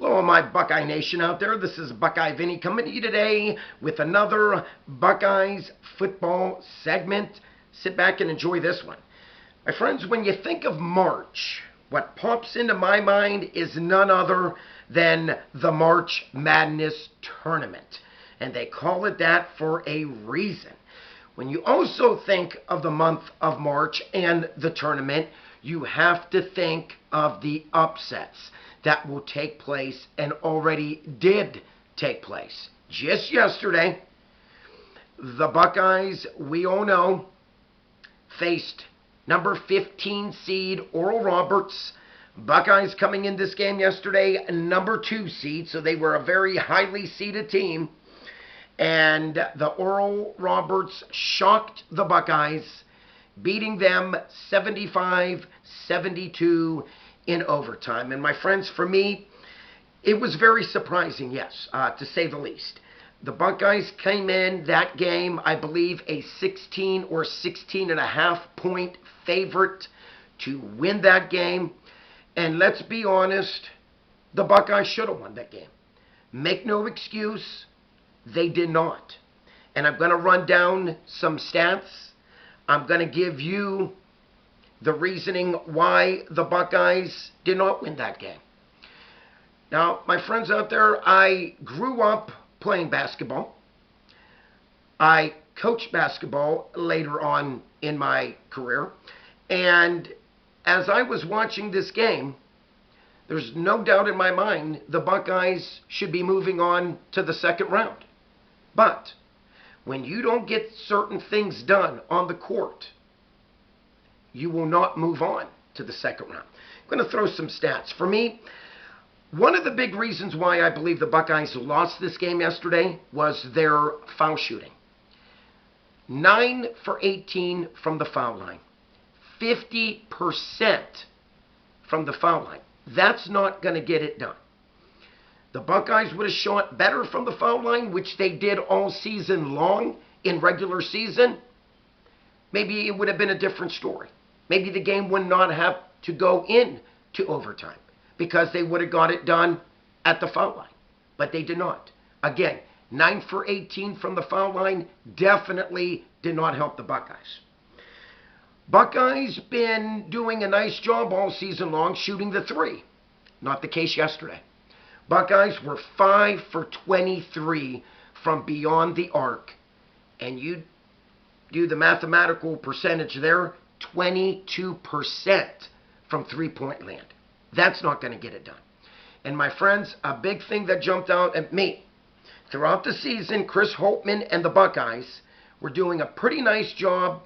Hello, my Buckeye Nation out there. This is Buckeye Vinny coming to you today with another Buckeyes football segment. Sit back and enjoy this one. My friends, when you think of March, what pops into my mind is none other than the March Madness Tournament. And they call it that for a reason. When you also think of the month of March and the tournament, you have to think of the upsets that will take place and already did take place. Just yesterday, the Buckeyes, we all know, faced number 15 seed Oral Roberts. Buckeyes coming in this game yesterday, number 2 seed, so they were a very highly seeded team. And the Oral Roberts shocked the Buckeyes, beating them 75-72 in overtime. And my friends, for me, it was very surprising, yes, to say the least. The Buckeyes came in that game, I believe, a 16 or 16 and a half point favorite to win that game. And let's be honest, the Buckeyes should have won that game. Make no excuse, they did not. And I'm going to run down some stats. I'm going to give you the reasoning why the Buckeyes did not win that game. Now, my friends out there, I grew up playing basketball. I coached basketball later on in my career. And as I was watching this game, there's no doubt in my mind the Buckeyes should be moving on to the second round. But when you don't get certain things done on the court, you will not move on to the second round. I'm going to throw some stats. For me, one of the big reasons why I believe the Buckeyes lost this game yesterday was their foul shooting. 9 for 18 from the foul line. 50% from the foul line. That's not going to get it done. The Buckeyes would have shot better from the foul line, which they did all season long in regular season. Maybe it would have been a different story. Maybe the game would not have to go into overtime because they would have got it done at the foul line. But they did not. Again, 9 for 18 from the foul line definitely did not help the Buckeyes. Buckeyes been doing a nice job all season long shooting the three. Not the case yesterday. Buckeyes were 5 for 23 from beyond the arc. And you do the mathematical percentage there, 22% from three-point land. That's not going to get it done. And my friends, a big thing that jumped out at me, throughout the season, Chris Holtmann and the Buckeyes were doing a pretty nice job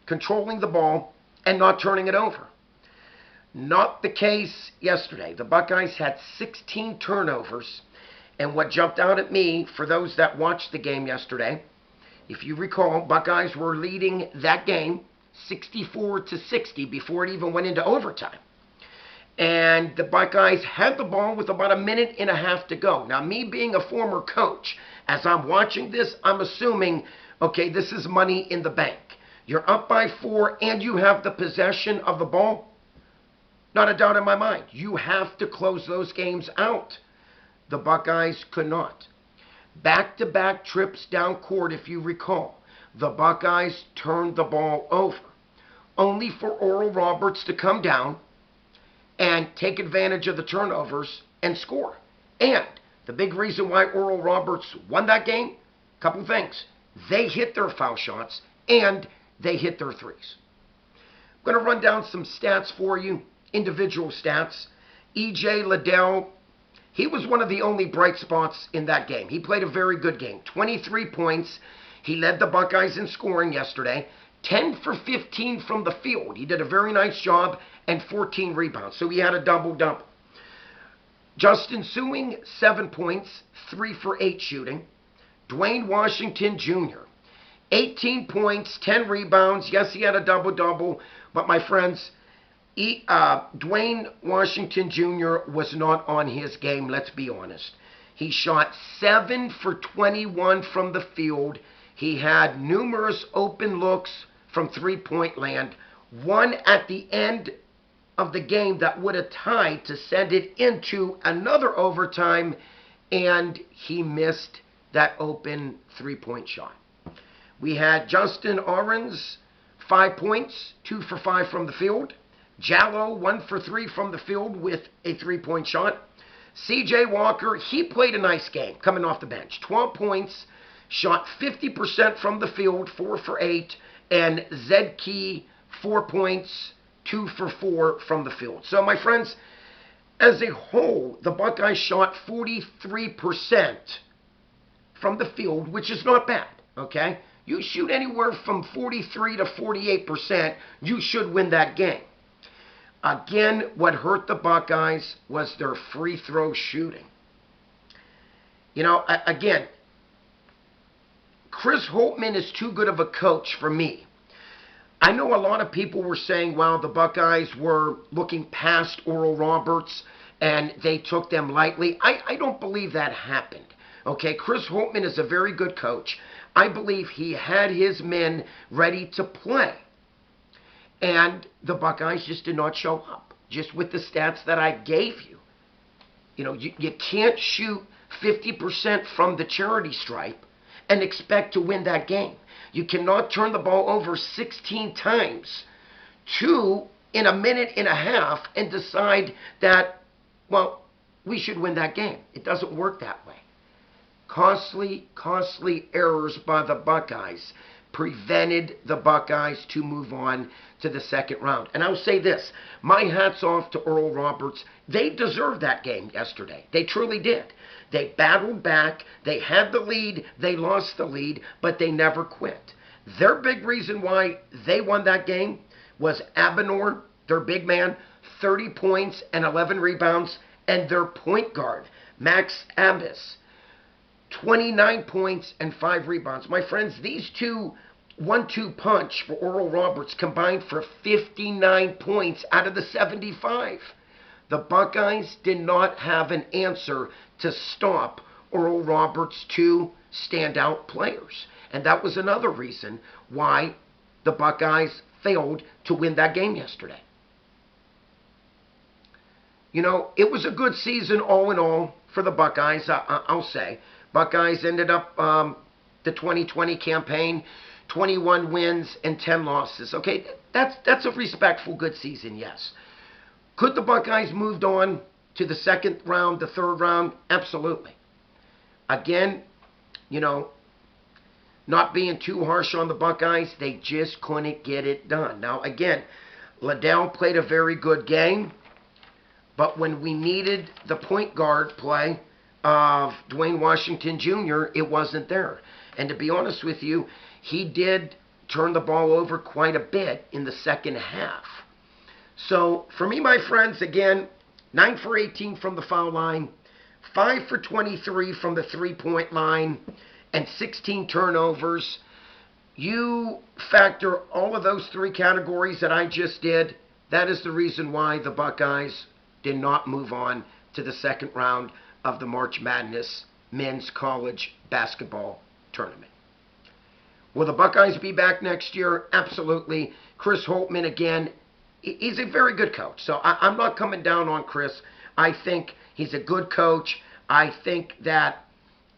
controlling the ball and not turning it over. Not the case yesterday. The Buckeyes had 16 turnovers. And what jumped out at me, for those that watched the game yesterday, if you recall, Buckeyes were leading that game 64-60 before it even went into overtime. And the Buckeyes had the ball with about a minute and a half to go. Now, me being a former coach, as I'm watching this, I'm assuming, okay, this is money in the bank. You're up by 4 and you have the possession of the ball. Not a doubt in my mind. You have to close those games out. The Buckeyes could not. Back-to-back trips down court, if you recall. The Buckeyes turned the ball over. Only for Oral Roberts to come down and take advantage of the turnovers and score. And the big reason why Oral Roberts won that game, a couple things. They hit their foul shots and they hit their threes. I'm going to run down some stats for you. Individual stats. E.J. Liddell, he was one of the only bright spots in that game. He played a very good game. 23 points. He led the Buckeyes in scoring yesterday. 10 for 15 from the field. He did a very nice job, and 14 rebounds. So he had a double-double. Justin Sewing, 7 points, 3 for 8 shooting. Dwayne Washington Jr., 18 points, 10 rebounds. Yes, he had a double-double, but my friends, Dwayne Washington Jr. was not on his game, let's be honest. He shot 7 for 21 from the field. He had numerous open looks from three-point land. One at the end of the game that would have tied to send it into another overtime, and he missed that open three-point shot. We had Justin Ahrens, 5 points, 2 for 5 from the field. Jallo, 1 for 3 from the field with a three-point shot. C.J. Walker, he played a nice game coming off the bench. 12 points, shot 50% from the field, 4 for 8. And Zed Key, 4 points, 2 for 4 from the field. So, my friends, as a whole, the Buckeyes shot 43% from the field, which is not bad, okay? You shoot anywhere from 43 to 48%, you should win that game. Again, what hurt the Buckeyes was their free throw shooting. You know, again, Chris Holtmann is too good of a coach for me. I know a lot of people were saying, well, the Buckeyes were looking past Oral Roberts and they took them lightly. I don't believe that happened. Okay, Chris Holtmann is a very good coach. I believe he had his men ready to play. And the Buckeyes just did not show up, just with the stats that I gave you. You know, you can't shoot 50% from the charity stripe and expect to win that game. You cannot turn the ball over 16 times, 2 in a minute and a half, and decide that, well, we should win that game. It doesn't work that way. Costly errors by the Buckeyes prevented the Buckeyes to move on to the second round. And I'll say this, my hat's off to Oral Roberts. They deserved that game yesterday. They truly did. They battled back. They had the lead. They lost the lead, but they never quit. Their big reason why they won that game was Abenor, their big man, 30 points and 11 rebounds, and their point guard, Max Abis, 29 points and 5 rebounds. My friends, these two 1-2 punch for Oral Roberts combined for 59 points out of the 75. The Buckeyes did not have an answer to stop Oral Roberts' 2 standout players. And that was another reason why the Buckeyes failed to win that game yesterday. You know, it was a good season all in all for the Buckeyes, I'll say. Buckeyes ended up the 2020 campaign, 21 wins and 10 losses. Okay, that's a respectful good season, yes. Could the Buckeyes moved on to the second round, the third round? Absolutely. Again, you know, not being too harsh on the Buckeyes, they just couldn't get it done. Now, again, Liddell played a very good game, but when we needed the point guard play of Dwayne Washington Jr., it wasn't there. And to be honest with you, he did turn the ball over quite a bit in the second half. So, for me, my friends, again, 9 for 18 from the foul line, 5 for 23 from the three-point line, and 16 turnovers. You factor all of those 3 categories that I just did, that is the reason why the Buckeyes did not move on to the second round of the March Madness Men's College Basketball Tournament. Will the Buckeyes be back next year? Absolutely. Chris Holtmann, again, he's a very good coach. So I'm not coming down on Chris. I think he's a good coach. I think that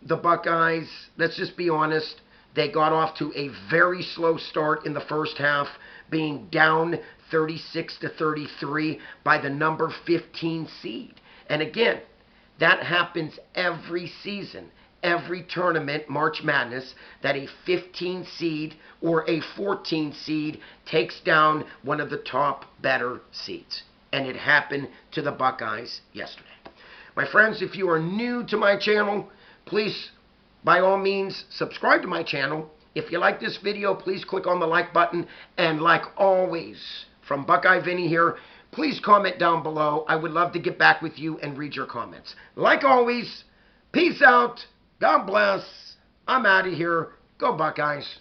the Buckeyes, let's just be honest, they got off to a very slow start in the first half, being down 36-33 by the number 15 seed. And again, that happens every season, every tournament, March Madness, that a 15 seed or a 14 seed takes down one of the top better seeds. And it happened to the Buckeyes yesterday. My friends, if you are new to my channel, please, by all means, subscribe to my channel. If you like this video, please click on the like button. And like always, from Buckeye Vinny here, please comment down below. I would love to get back with you and read your comments. Like always, peace out. God bless. I'm out of here. Go Buckeyes.